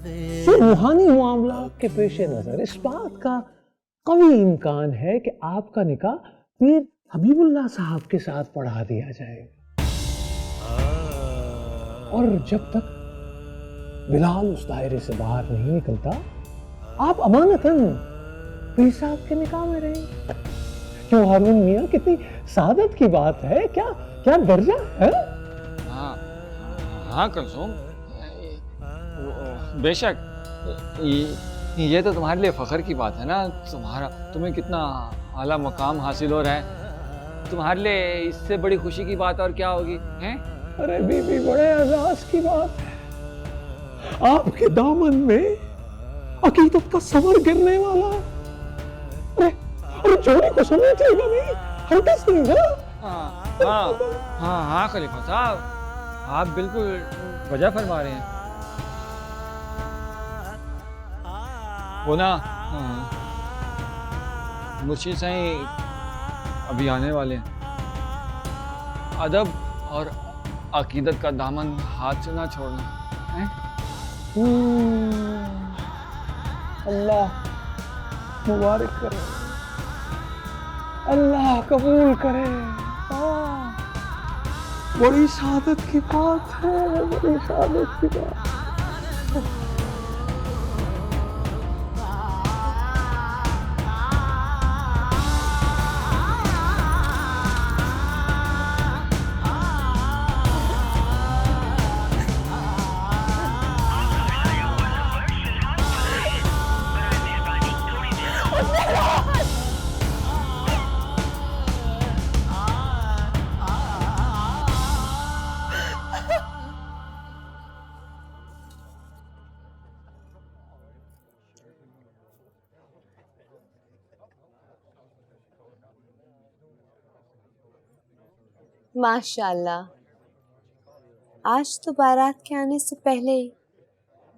ये रूहानी मामला के पेश नजर इस बात का कवी इम्कान है कि आपका निकाह पीर हबीबुल्लाह साहब के साथ पढ़ा दिया जाएगा, और जब तक बिलाल उस दायरे से बाहर नहीं निकलता आप अमानतन पीर साहब के निकाह में रहेंगे। क्यों हारून मियां, कितनी सादत की बात है, क्या क्या दर्जा है। हाँ हाँ कुलसूम, बेशक ये तो तुम्हारे लिए फख्र की बात है ना। तुम्हें कितना आला मकाम हासिल हो रहा है, तुम्हारे लिए इससे बड़ी खुशी की बात और क्या होगी हैं? अरे बीबी, बड़े एजाज की बात है, आपके दामन में अकीदत का सवर गिरने वाला। अरे जोड़ी को समझिएगा नहीं, हरकत नहीं है। हाँ खलीफा साहब, आप बिल्कुल वजह फरमा रहे हैं। वो ना मुर्शिद साईं अभी आने वाले हैं, अदब और अकीदत का दामन हाथ से ना छोड़ना है। अल्लाह मुबारक करे, अल्लाह कबूल करे। बड़ी सादत की बात है, बड़ी सादत की बात। माशाल्लाह, आज तो बारात के आने से पहले ही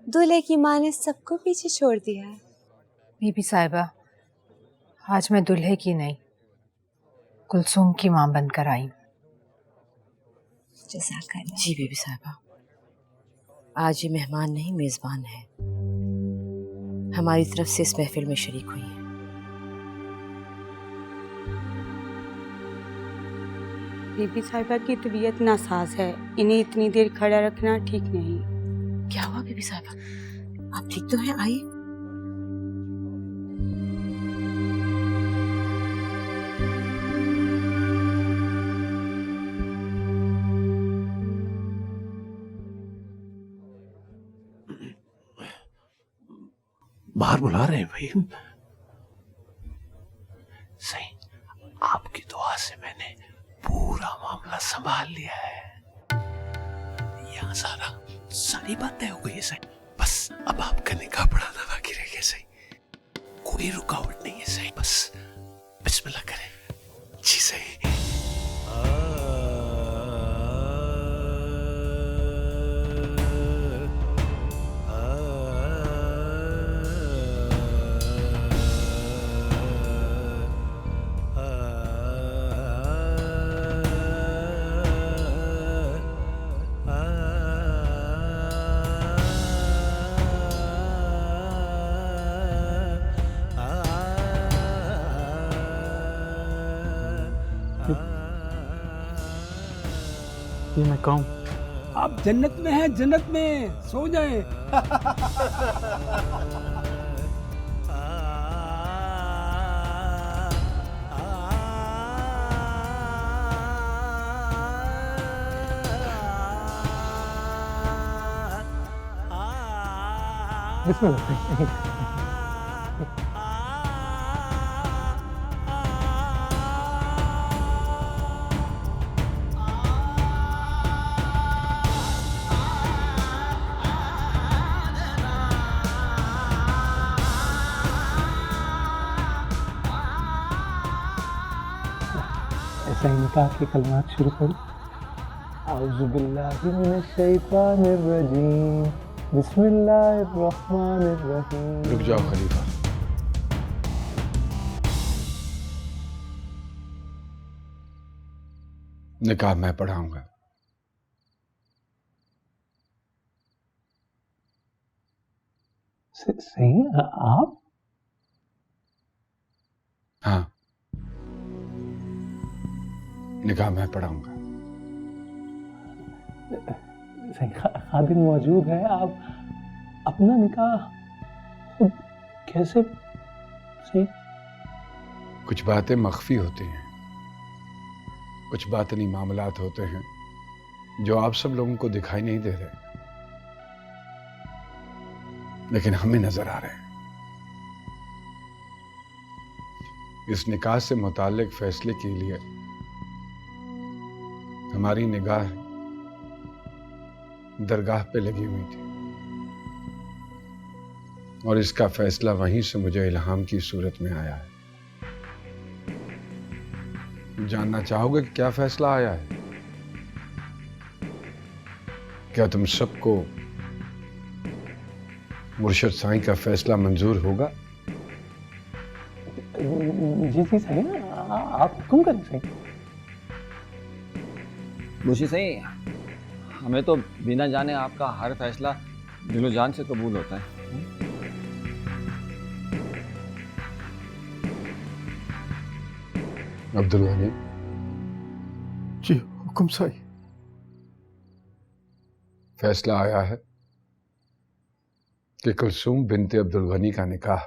दूल्हे की माँ ने सबको पीछे छोड़ दिया है। बीबी साहिबा, आज मैं दूल्हे की नहीं कुलसूम की माँ बनकर आई। जी बीबी साहिबा, आज ये मेहमान नहीं मेजबान है, हमारी तरफ से इस महफिल में शरीक हुई है। बीबी साहिबा की तबीयत नासाज है, इन्हें इतनी देर खड़ा रखना ठीक नहीं। क्या हुआ बीबी साहिबा, आप ठीक तो हैं? आइए। बाहर बुला रहे हैं भाई। सही, आपकी दुआ से मैंने पूरा मामला संभाल लिया है। यहाँ सारी बातें हो गई है सही, बस अब आपका निकाह पढ़ाना बाकी रह गया सही। कोई रुकावट नहीं है सही, बस बिस्मिल्लाह करें जी सही। मैं कहूँ आप जन्नत में हैं, जन्नत में सो जाएं। बिस्मिल्लाह। ऐसा ही निकाह के कलमात शुरू करो। औज़ु बिल्लाहि मिनश शैतानिर रजीम, बिस्मिल्लाहिर रहमानिर रहीम। रुक जाओ खलीफा, निकाह मैं पढ़ाऊंगा। सही आप? हाँ, निकाह मैं पढ़ाऊंगा। सही खादिम मौजूद है, आप अपना निकाह खुद कैसे? सही कुछ बातें मख्फी होती हैं, कुछ बातनी मामलात होते हैं जो आप सब लोगों को दिखाई नहीं दे रहे, लेकिन हमें नजर आ रहे हैं। इस निकाह से मुताल्लिक फैसले के लिए हमारी निगाह दरगाह पे लगी हुई थी और इसका फैसला वहीं से मुझे इल्हाम की सूरत में आया है। जानना चाहोगे कि क्या फैसला आया है? क्या तुम सबको मुर्शिद साईं का फैसला मंजूर होगा? जी सही, आप हुक्म करें सही। मुर्शिद सही, हमें तो बिना जाने आपका हर फैसला दिलो जान से कबूल होता है। अब्दुल गनी। जी हुक्म साईं। फैसला आया है कि कुलसूम बिनते अब्दुल गनी का निकाह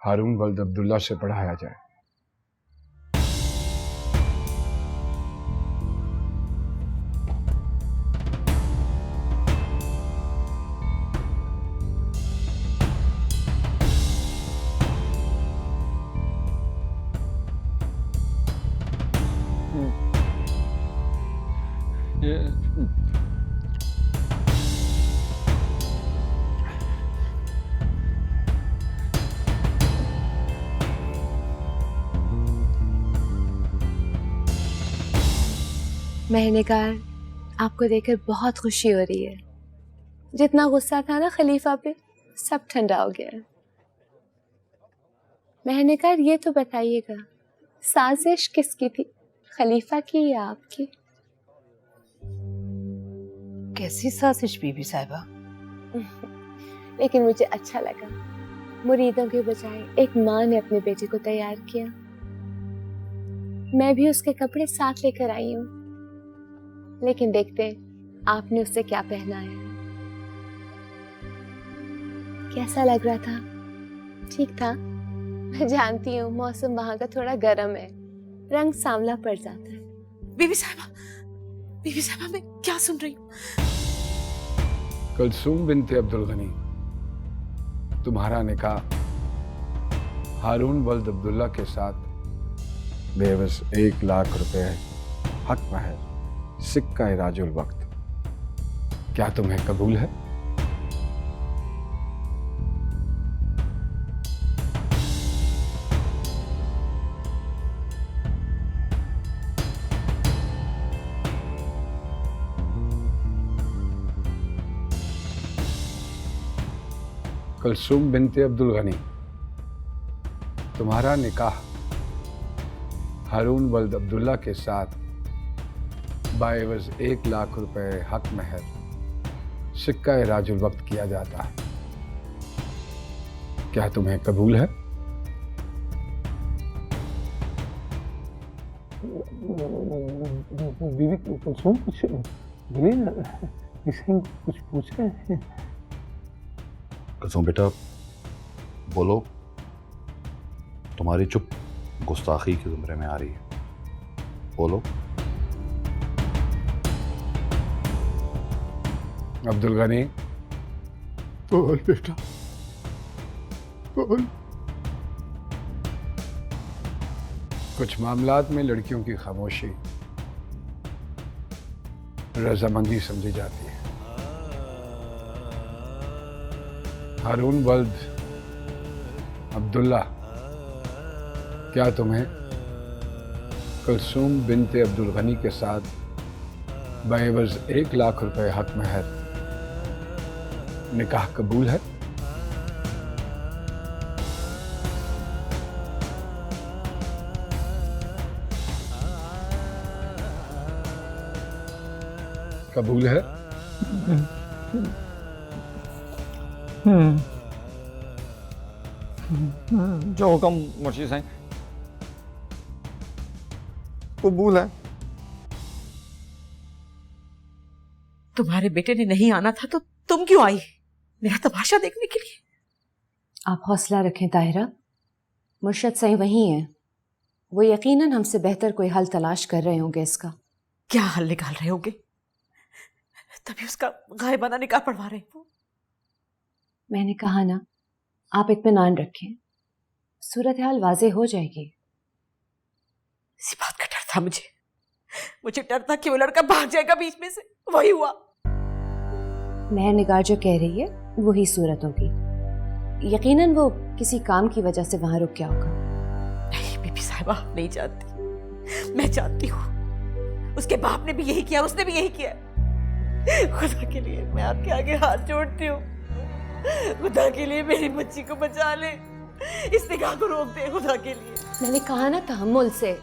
हारून वल्द अब्दुल्ला से पढ़ाया जाए। महनेगार, आपको देखकर बहुत खुशी हो रही है। जितना गुस्सा था ना खलीफा पे, सब ठंडा हो गया है। महनेगार, ये तो बताइएगा, साजिश किसकी थी, खलीफा की या आपकी? कैसी साजिश बीबी साहिबा? लेकिन मुझे अच्छा लगा, मुरीदों के बजाय एक माँ ने अपने बेटे को तैयार किया। मैं भी उसके कपड़े साथ लेकर आई हूँ, लेकिन देखते हैं आपने उससे क्या पहनाया है। कैसा लग रहा था? ठीक था? मैं जानती हूँ मौसम वहां का थोड़ा गर्म है, रंग सांवला पड़ जाता है। बीबी साहिबा मैं क्या सुन रही हूँ? कुलसूम बिनते अब्दुल गनी, तुम्हारा निकाह हारून वल्द अब्दुल्ला के साथ बेबस 1 लाख रुपए हक महर सिक्का राजुल वक्त, क्या तुम्हें कबूल है? कुलसूम बिनते अब्दुल गनी, तुम्हारा निकाह हारून वल्द अब्दुल्ला के साथ बाएवज 1 लाख रुपए हक महर सिक्का राजुल वक्त किया जाता है, क्या तुम्हें कबूल है? बीवी कुलसूम, कुछ बोलिए ना, इसे कुछ पूछ रहे हैं। कुलसूम बेटा बोलो, तुम्हारी चुप गुस्ताखी के ज़ुमरे में आ रही है, बोलो। अब्दुल गनी, बोल बेटा बोल। कुछ मामलात में लड़कियों की खामोशी रजामंदी समझी जाती है। हारून वल्द अब्दुल्ला, क्या तुम्हें कुलसूम बिनते अब्दुल गनी के साथ बाएवज 1 लाख रुपए हक महर निकाह कबूल है? कबूल है? जो हुक्म मुर्शिद साईं, कबूल है। तुम्हारे बेटे ने नहीं आना था तो तुम क्यों आई मेरा तमाशा देखने के लिए? आप हौसला रखें ताहिरा, मुर्शद सही वही हैं। वो यकीनन हमसे बेहतर कोई हल तलाश कर रहे होंगे इसका। क्या हल निकाल रहे होगे? तभी उसका गायबाना निकाह पढ़वा रहे हो। मैंने कहा ना, आप इत्मीनान रखें, सूरत हाल वाजे हो जाएगी। इसी बात का डर था मुझे डर था कि वो लड़का भाग जाएगा बीच में से। वही हुआ। मेहर निगार जो कह रही है वही सूरत होगी। यकीनन वो किसी काम की वजह से वहां रुक गया होगा। नहीं बीबी साहिबा, नहीं जानती। मैं जानती हूँ। उसके बाप ने भी यही किया, उसने भी यही किया। खुदा के लिए मैं आपके आगे हाथ जोड़ती हूँ, खुदा के लिए मेरी बच्ची को बचा ले, इस निगाह को रोक दे खुदा के लिए। मैंने कहा ना तहम्मुल से।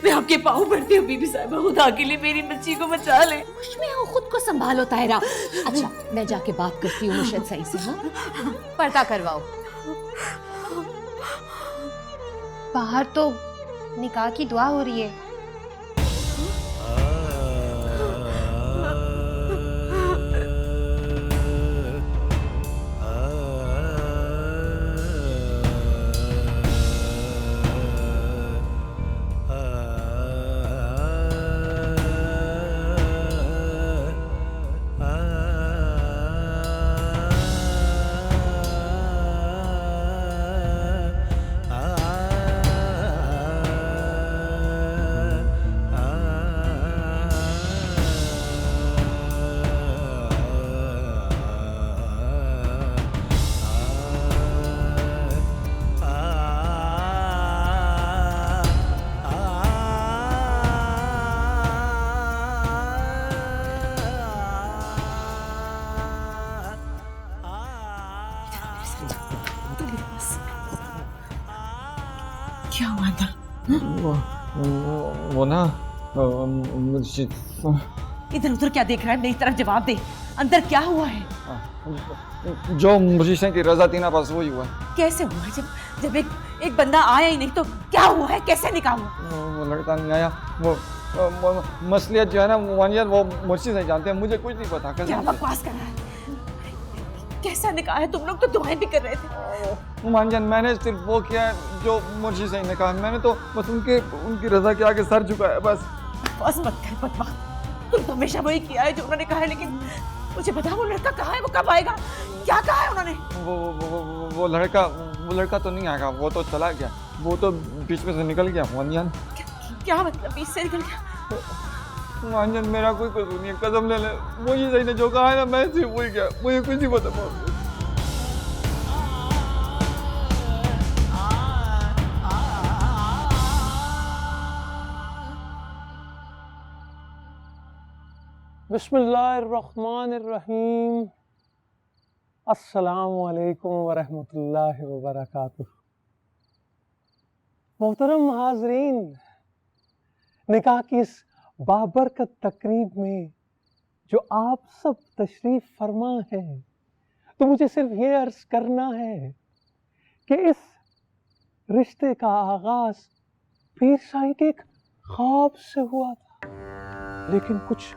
मैं आपके पाँव पड़ती हूँ बीबी साहिबा, खुदा के लिए मेरी बच्ची को बचा ले। मुझ में हो, खुद को संभालो ताहिरा। अच्छा मैं जाके बात करती हूँ मुर्शद सही से। हाँ, पर्दा करवाओ। बाहर तो निकाह की दुआ हो रही है। क्या हुआ था? वो ना मुझे इधर उधर क्या देख रहा है? मेरी तरफ जवाब दे। अंदर क्या हुआ है? जो मुर्शिद की रजा थी ना, बस वही हुआ। कैसे हुआ? जब एक बंदा आया ही नहीं तो क्या हुआ है? कैसे निकाह हुआ? वो लड़का नहीं आया। वो मसलियत जो है ना वो मुर्शिद नहीं जानते हैं, मुझे कुछ नहीं पता। क्या बकवास कर रहा है? कैसा निकाह है? तुम लोग तो दुआएं भी कर रहे थे। मानजान, मैंने सिर्फ वो किया जो मुर्शिद सही ने कहा। मैंने तो बस उनकी रजा के आगे सर झुकाया बस। बस मत कर बदवा। तुम तो हमेशा वही किया है जो उन्होंने कहा है, लेकिन मुझे बता वो लड़का कहाँ है? वो कब आएगा? क्या कहा है उन्होंने? वो लड़का तो नहीं आएगा, वो तो चला गया। वो तो बीच में से निकल गया। मानजान क्या मतलब बीच से निकल गया? मानजान मेरा कोई कसूर नहीं है, कसम ले ले। मुझे सही ने जो कहा है ना, मैं सिर्फ वही किया। मुझे कुछ नहीं पता। बिस्मिल्लाहिर्रहमानिर्रहीम। अस्सलामु अलैकुम वरहमतुल्लाहि वबरकातुह। मोहतरम हाजरीन, निकाह की इस बाबरकत तकरीब में जो आप सब तशरीफ फरमा है, तो मुझे सिर्फ ये अर्ज करना है कि इस रिश्ते का आगाज पीर साईं के एक ख्वाब से हुआ था, लेकिन कुछ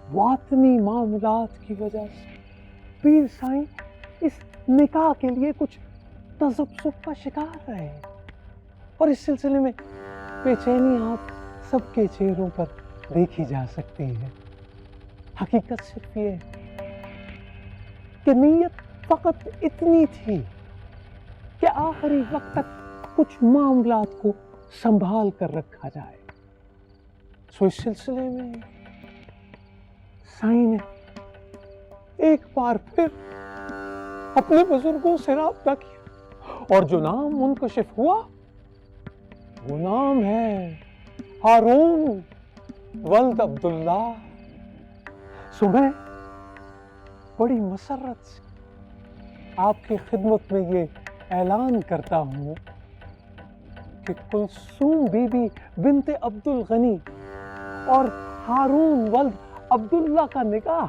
वातनी मामलात की वजह से पीर साईं इस निकाह के लिए कुछ तज़ब्ज़ुब का शिकार रहे, और इस सिलसिले में बेचैनी आप सबके चेहरों पर देखी जा सकती है। हकीकत सिर्फ ये कि नीयत फकत इतनी थी कि आखिरी वक्त तक कुछ मामलात को संभाल कर रखा जाए। सो इस सिलसिले में साईं ने एक बार फिर अपने बुजुर्गों से राब्ता किया, और जो नाम मुनकशिफ हुआ वो नाम है हारून वल्द अब्दुल्ला। सो मैं बड़ी मसरत से आपकी खिदमत में ये ऐलान करता हूँ कि कुलसूम बीबी बिनते अब्दुल गनी और हारून वल्द अब्दुल्ला का निकाह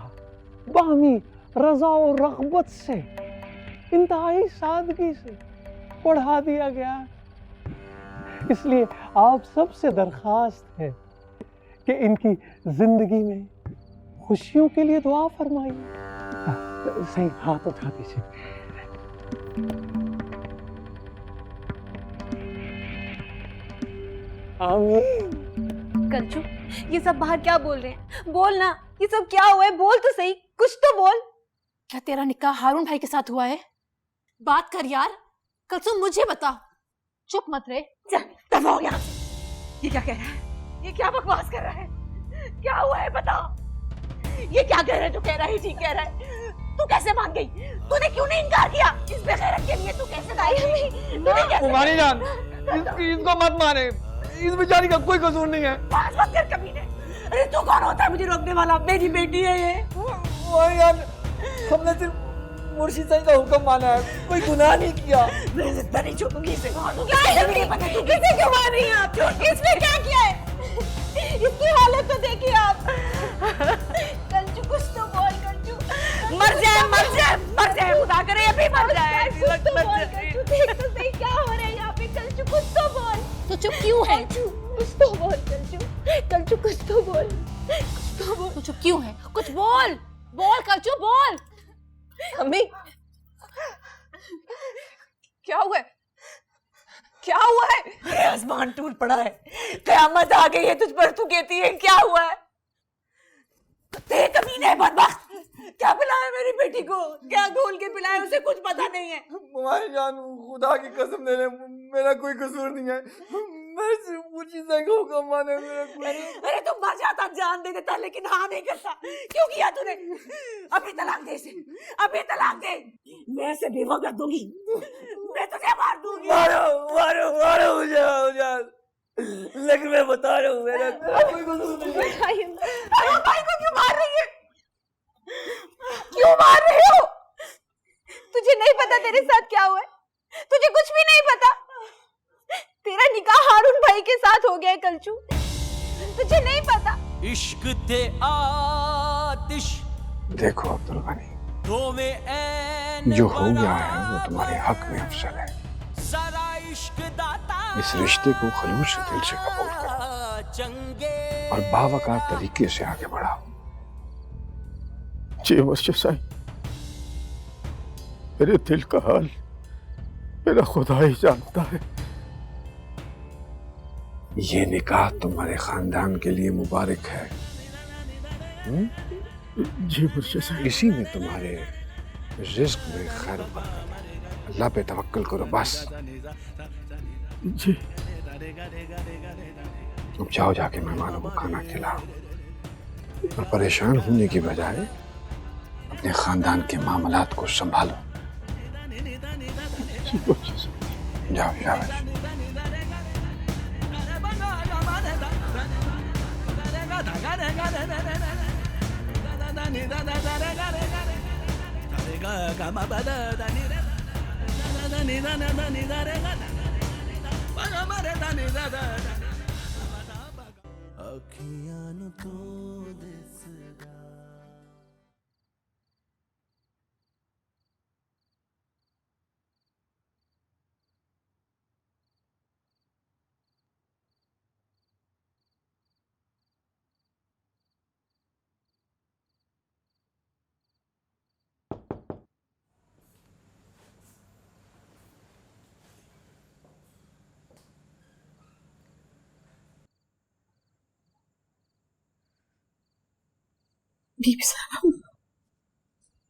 बाहमी रजा और रग़बत से इंतहाई सादगी से पढ़ा दिया गया। इसलिए आप सबसे दरखास्त है कि इनकी जिंदगी में खुशियों के लिए दुआ फरमाइए। सही हाथ उठा दीजिए। आमीन। कंचू, ये सब बाहर क्या बोल रहे हैं? बोल ना, ये सब क्या हुआ है? बोल तो सही, कुछ तो बोल। क्या तेरा निकाह हारून भाई के साथ हुआ है? बात कर यार, कलसुम मुझे बता। चुप मत रहे। दफा हो यहाँ से। ये क्या कह रहा है? ये क्या बकवास कर रहा है? क्या हुआ है बताओ। ये क्या कह रहा है? जो कह रहा है ठीक कह रहा है। तू कैसे मान गई? तूने क्यों नहीं इनकार किया? इस बेगैरत के लिए तू कैसे मान कुमारी जान, इसको मत मारे, इस बेचारी का कोई कसूर नहीं है। बात मत कर कमीने। अरे तू कौन होता है मुझे रोकने वाला? मेरी बेटी है ये। यार, हमने सिर्फ मुर्शिद साईं का हुक्म माना है, कोई गुनाह नहीं किया। मैं जिंदा नहीं छोड़ूंगी इसे। इसे क्यों मार रही हैं आप? इसने क्या किया है? इसकी हालत तो देखिए आप। कंचू, कुछ तो बोल कंचू। मर जाए खुदा करे अभी मर जाए। कुछ तो बोल कंचू, देख तो सही क्या हो रहा है यहाँ पे। कंचू, कुछ तो बोल। तो चुप क्यों है? कुछ तो बोल कंचू। कंचू, कुछ तो बोल। कुछ तो बोल। तू चुप क्यों है? कुछ बोल, बोल कलचू बोल। अम्मी, क्या हुआ है? क्या हुआ है? अरे आसमान टूट पड़ा है, कयामत आ गई है तुझ पर। तू कहती है क्या हुआ है? तेरे कमीने बदबख्त, क्या पिलाया मेरी बेटी को? क्या घोल के पिलाया? उसे कुछ पता नहीं है। कुमारी जान, खुदा की कसम दे रहे, मेरा कोई कसूर नहीं है। मैं सिर्फ मुर्शिद साईं का हुक्म माना है, मेरा कोई। अरे तुम मर जाता, जान दे देता, लेकिन हाँ नहीं करता। क्यों किया तूने? अभी तलाक दे इसे, अभी तलाक दे। मैं इसे बेवा कर दूंगी, मैं तुझे मार दूंगी। मारो मुझे, लेकिन मैं बता रहा हूँ, मेरा कोई कसूर नहीं है। अरे भाई को क्यों मार रही है? क्यों मार रही हो? तुझे नहीं पता तेरे साथ क्या हुआ है? तुझे कुछ भी नहीं पता? तेरा निकाह हारून भाई के साथ हो गया है कलचू, तुझे नहीं पता? इश्क ते आतिश। देखो अब्दुल गनी, जो हो गया है वो तुम्हारे हक में अफसल है। इस रिश्ते को खलूस से दिल से कबूल करो और बावकार तरीके से आगे बढ़ाओ। जी मुर्शिद साईं, मेरे दिल का हाल मेरा खुदा ही जानता है। ये निकाह तुम्हारे खानदान के लिए मुबारक है। जी मुर्शिद साईं। इसी में तुम्हारे रिज्क में खैर बरकत है। अल्लाह पे तवक्कल करो बस। जी। अब जाओ, जाके मेहमानों को खाना खिलाओ और परेशान होने की बजाय अपने खानदान के मामलात को संभालो। जाओ शाबाश। बीबी साहब,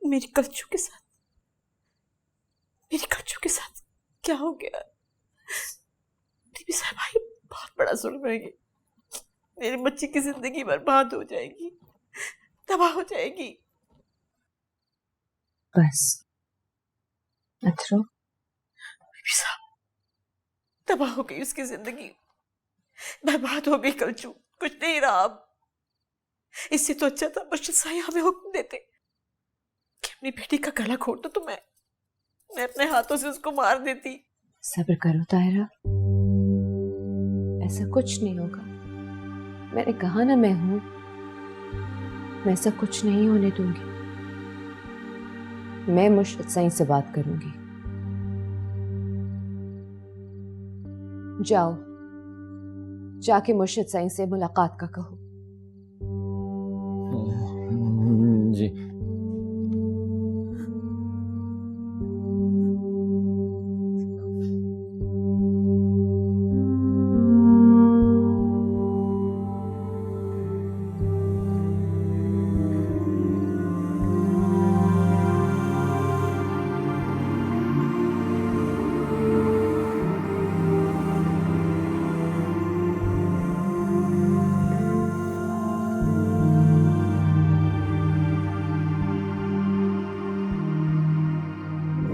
मेरी कलचू के साथ क्या हो गया? बीबी साहब, भाई बहुत बड़ा जुल्म है ये। मेरी बच्ची की जिंदगी बर्बाद हो जाएगी, तबाह हो जाएगी। बस मत रो। बीबी साहब, तबाह हो गई उसकी जिंदगी, बर्बाद हो गई कलचू, कुछ नहीं रहा अब। इससे तो अच्छा था मुर्शिद साईं हमें हुक्म देते कि अपनी बेटी का गला घोट दो, तो मैं अपने हाथों से उसको मार देती। सब्र करो ताहिरा, ऐसा कुछ नहीं होगा। मैंने कहा ना मैं हूं। मैं ऐसा कुछ नहीं होने दूंगी। मैं मुर्शिद सईं से बात करूंगी। जाओ, जाके मुर्शिद सईं से मुलाकात का कहो। जी।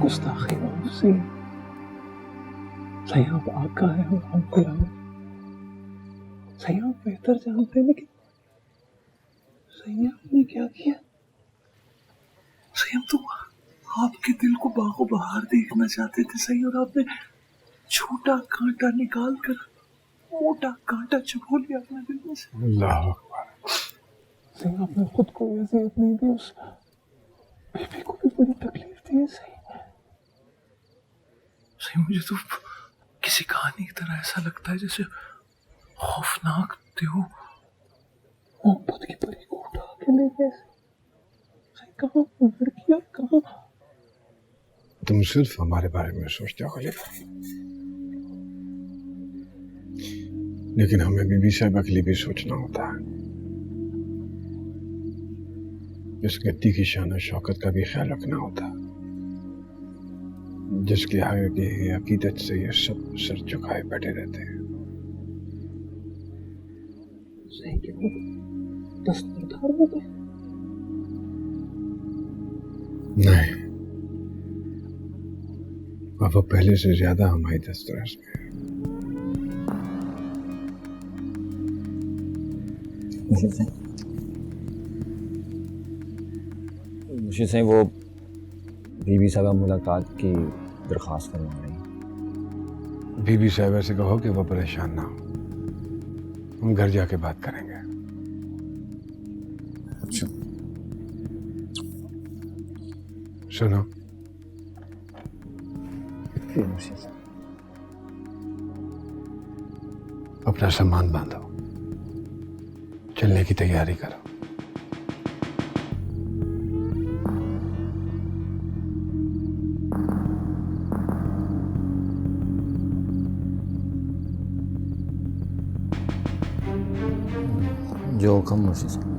गुस्ताखी माफ से सही आप आका है और हम गुलाम। सही आप बेहतर जानते हैं, लेकिन सही आपने क्या किया? सही हम तो आपके दिल को बागो बहार देखना चाहते थे सही, और आपने छोटा कांटा निकाल कर मोटा कांटा चुभो लिया अपने दिल में से। अल्लाह अकबर। सही आपने खुद को अज़ियत नहीं दी, उस बेबी को भी बड़ी तकलीफ दी है सही। सही मुझे तो किसी कहानी की तरह ऐसा लगता है जैसे खौफनाक देव मोहब्बत की परी को उठा के ले गए। सही कहाँ लड़कियां कहाँ? तुम सिर्फ हमारे बारे में सोचते हो खलीफा, लेकिन हमें बीबी साहिबा के लिए भी सोचना होता है। इस गद्दी की शान और शौकत का भी ख्याल रखना होता है, जिसकी आगे अकीदत से ये सब सर झुकाए बैठे रहते हैं। सही के वो दस्तरदार हो गए? नहीं, अब वो पहले से ज्यादा हमारी दस्तरस में है। मुर्शिद सईं, वो बीबी साहबा मुलाकात की दरख्वास्त करवा रही हैं। बीबी साहिबा से कहो कि वो परेशान ना हो, हम घर जाके बात करेंगे। अच्छा। सुनो, अपना सामान बांधो, चलने की तैयारी करो। जो हुक्म मुर्शिद सईं।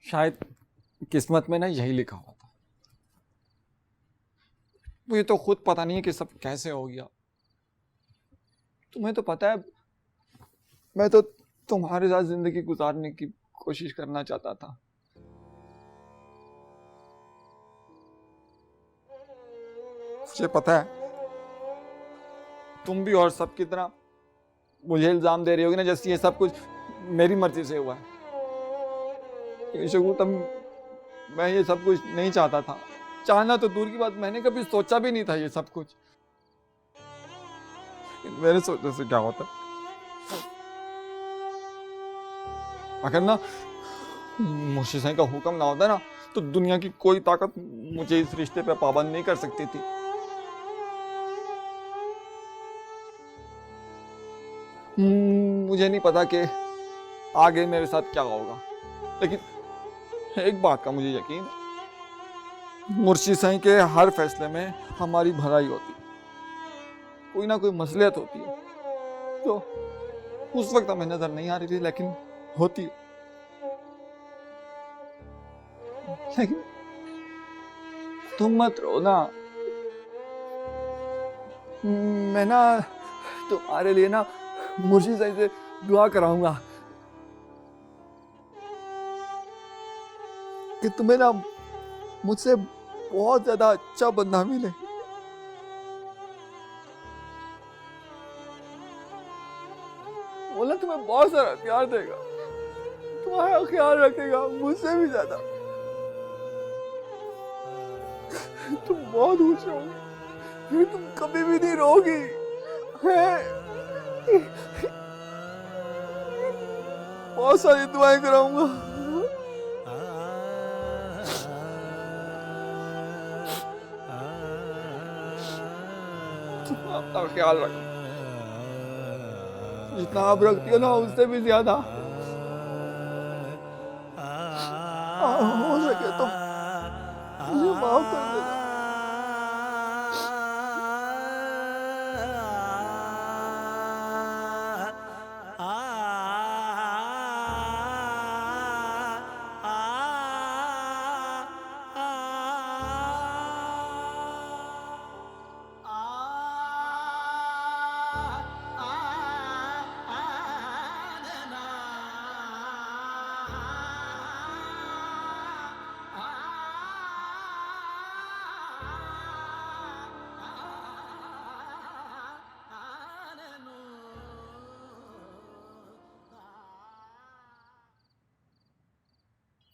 शायद किस्मत में ना यही लिखा हुआ था। मुझे तो खुद पता नहीं है कि सब कैसे हो गया। तुम्हें तो पता है, मैं तो तुम्हारे साथ जिंदगी गुजारने की कोशिश करना चाहता था। मुझे पता है तुम भी और सब की तरह मुझे इल्जाम दे रही होगी ना, जैसे ये सब कुछ मेरी मर्जी से हुआ है। शगुन, तब मैं ये सब कुछ नहीं चाहता था। चाहना तो दूर की बात, मैंने कभी सोचा भी नहीं था ये सब कुछ। मेरे सोचने से क्या होता? अगर ना मुर्शिद सईं का हुक्म ना होता ना, तो दुनिया की कोई ताकत मुझे इस रिश्ते पे पाबंद नहीं कर सकती थी। मुझे नहीं पता कि आगे मेरे साथ क्या होगा, लेकिन एक बात का मुझे यकीन है, मुर्शिद सईं के हर फैसले में हमारी भलाई होती है। कोई ना कोई मसलियत होती है जो उस वक्त हमें नजर नहीं आ रही थी, लेकिन होती है। लेकिन तुम मत रो ना, मैं ना तुम्हारे लिए ना मुर्शिद साईं से दुआ कराऊंगा कि तुम्हें ना मुझसे बहुत ज्यादा अच्छा बंदा मिले। बोला तुम्हें बहुत सारा प्यार देगा, तुम्हारा ख्याल रखेगा मुझसे भी ज्यादा। तुम बहुत खुश रहोगी, फिर तुम कभी भी नहीं रोगी। बहुत सारी दुआएं कराऊंगा। तुम अपना ख्याल रखो, जितना आप रखती हो ना उससे भी ज्यादा। हो सके तो मुझे माफ कर देना।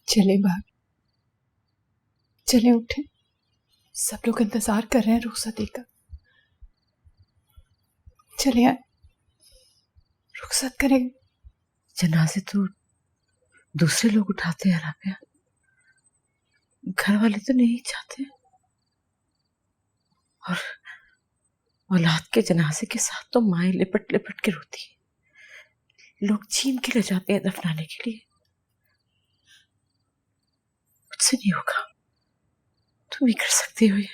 चले भाभी, चले उठे, सब लोग इंतजार कर रहे हैं रुखसती का। चले आए, रुखसत करेंगे। जनाजे तो दूसरे लोग उठाते हैं राबिया, घर वाले तो नहीं चाहते। और औलाद के जनाजे के साथ तो माएं लिपट लिपट के रोती है, लोग छीन के ले जाते हैं दफनाने के लिए। मुझसे नहीं होगा, तुम भी कर सकती हो ये।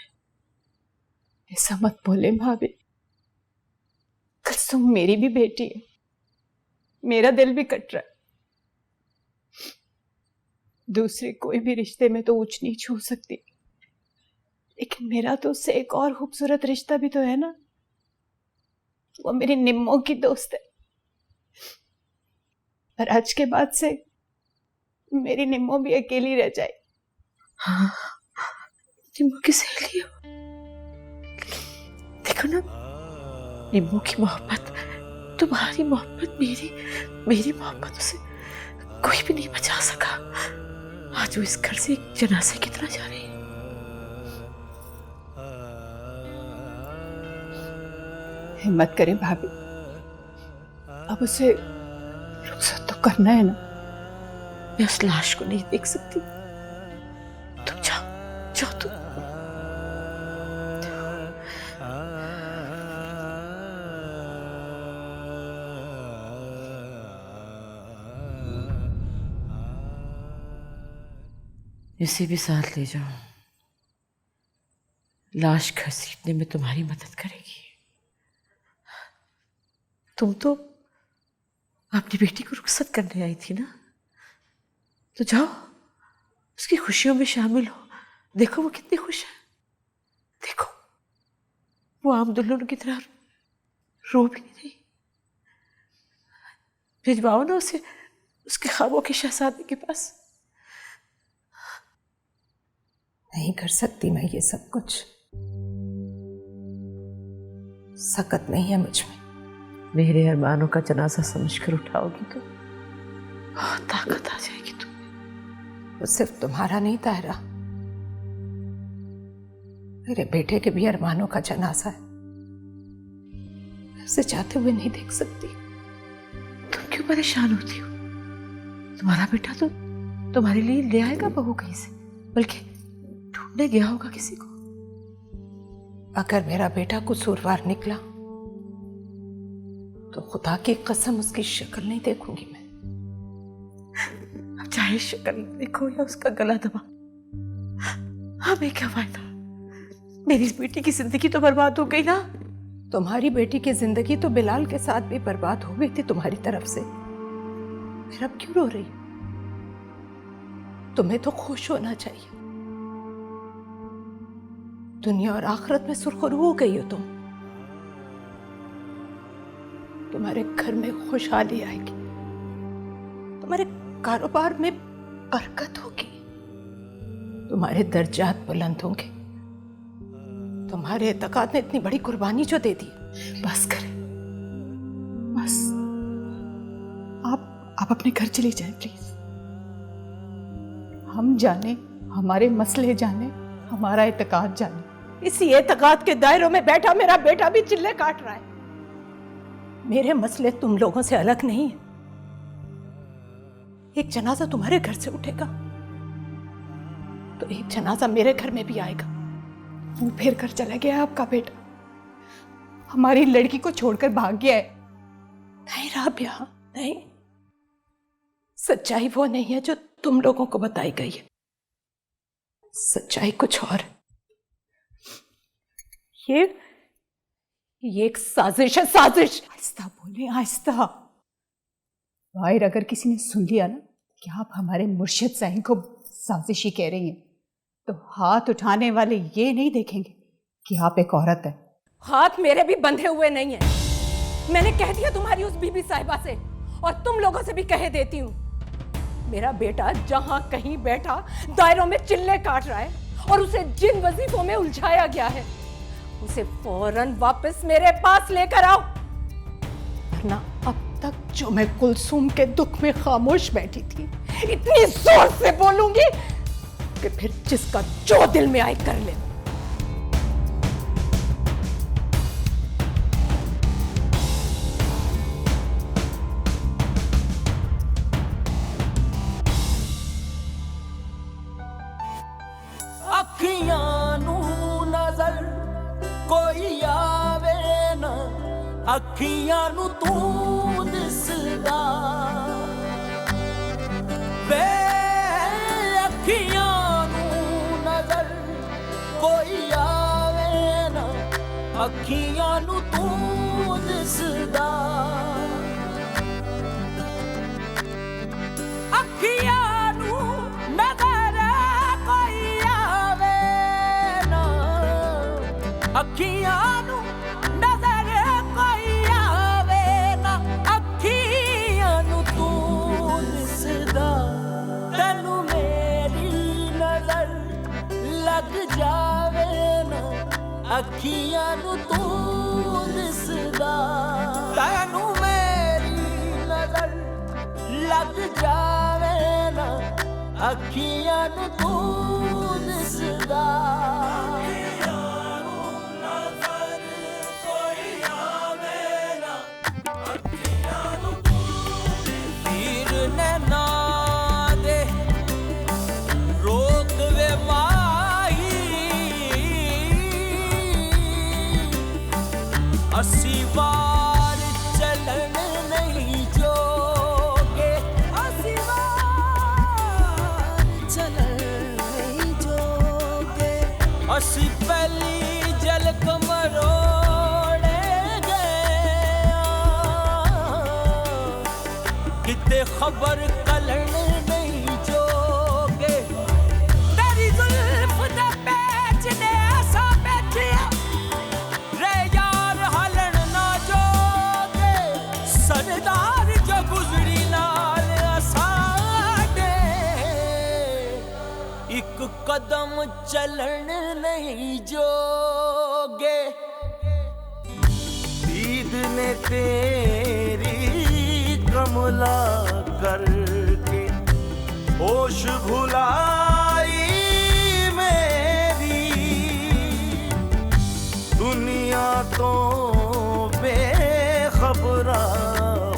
ऐसा मत बोले भाभी, कसम मेरी भी बेटी है, मेरा दिल भी कट रहा है। दूसरे कोई भी रिश्ते में तो ऊंच नीच हो सकती, लेकिन मेरा तो उससे एक और खूबसूरत रिश्ता भी तो है ना। वो मेरी निम्मो की दोस्त है, पर आज के बाद से मेरी निम्मो भी अकेली रह जाए। हाँ, निम्मो की सहेली हो। देखो ना, निम्मो की मोहब्बत, तुम्हारी मोहब्बत, मेरी मोहब्बत उसे कोई भी नहीं बचा सका। आज वो इस घर से एक जनाजे की तरह जा रही है। हिम्मत करें भाभी, अब उसे रुखसत तो करना है ना। मैं उस लाश को नहीं देख सकती, तुम जाओ जाओ तुम। इसे भी साथ ले जाओ, लाश घसीटने में तुम्हारी मदद करेगी। तुम तो अपनी बेटी को रुखसत करने आई थी ना, तो जाओ उसकी खुशियों में शामिल हो। देखो वो कितनी खुश है, देखो वो आम दुल्हन की तरह रो भी नहीं रही। भिजवाओ ना उसे उसके ख्वाबों के शहजादे के पास। नहीं कर सकती मैं ये सब कुछ, सकत नहीं है मुझ में। मेरे अरमानों का जनाजा समझकर उठाओगी तो बहुत ताकत आ जाएगी तुम्हें। वो सिर्फ तुम्हारा नहीं ताहिरा, मेरे बेटे के भी अरमानों का जनाजा है। उसे चाहते हुए नहीं देख सकती। तुम क्यों परेशान होती हो? तुम्हारा बेटा तो तुम्हारे लिए ले आएगा बहू कहीं से, बल्कि ढूंढने गया होगा किसी को। अगर मेरा बेटा कसूरवार निकला तो खुदा की कसम उसकी शक्ल नहीं देखूंगी मैं। अब चाहे शक्ल देखो या उसका गला दबा, हमें क्या फायदा? मेरी इस बेटी की जिंदगी तो बर्बाद हो गई ना। तुम्हारी बेटी की जिंदगी तो बिलाल के साथ भी बर्बाद हो गई थी तुम्हारी तरफ से, फिर अब क्यों रो रही? तुम्हें तो खुश होना चाहिए। दुनिया और आखिरत में सुरखरू हो गई हो तुम। तुम्हारे घर में खुशहाली आएगी, तुम्हारे कारोबार में बरकत होगी, तुम्हारे दर्जात बुलंद होंगे। तुम्हारे एतकाद ने इतनी बड़ी कुर्बानी जो दे दी, बस करें, बस। आप अपने घर चली जाए प्लीज। हम जाने, हमारे मसले जाने, हमारा एतकाद जाने। इसी एतकाद के दायरों में बैठा मेरा बेटा भी चिल्ले काट रहा है। मेरे मसले तुम लोगों से अलग नहीं है। एक जनाजा तुम्हारे घर से उठेगा तो एक जनाजा मेरे घर में भी आएगा। मुंह फेर कर चला गया आपका बेटा, हमारी लड़की को छोड़कर भाग गया है। नहीं राबिया, नहीं, सच्चाई वो नहीं है जो तुम लोगों को बताई गई है। सच्चाई कुछ और है। ये एक साजिश है, साजिश। आहिस्ता बोले, आहिस्ता। बाहर अगर किसी ने सुन लिया ना कि आप हमारे मुर्शिद साईं को साजिशी कह रही हैं, तो हाथ उठाने वाले ये नहीं देखेंगे कि आप एक औरत है। हाथ मेरे भी बंधे हुए नहीं है। मैंने कह दिया तुम्हारी उस बीबी साहिबा से, और तुम लोगों से भी कह देती हूँ, मेरा बेटा जहां कहीं बैठा दायरों में चिल्ले काट रहा है, और उसे जिन वजीफों में उलझाया गया है उसे फौरन वापस मेरे पास लेकर आओ, वरना अब तक जो मैं कुलसूम के दुख में खामोश बैठी थी, इतनी जोर से बोलूंगी कि फिर जिसका जो दिल में आए कर ले। अखियां नू नजर कोई आवे ना, अखियां नू तू दिसदा वे, अखियां नू नजर कोई आवे ना, अखियां नू तू दिसदा, अखियां नू नजर कोई आवे ना, अखियां नू नजर कोई आवे ना, अखियां नू तू दिसदा, तैनू मेरी नजर लग जावे ना, अखियां नू तू दिसदा, तैनू मेरी नजर लग जावे ना, अखियां नू तू दिसदा। अस्सी बार चलन नहीं जोगे, अस्सी बार चलन नहीं जोगे, अस्सी पहली जल कमरोड़े गए, किते खबर कलन नहीं जोगे, तेरी जुल्फ दे पेच ने ऐसा बैठिया सरदार जो गुजरी नाल असाडे, एक कदम चलन नहीं जोगे, दीद ने तेरी कमला करके होश भुलाई मेरी, दुनिया तो बेखबरा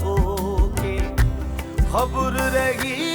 होके खबर रही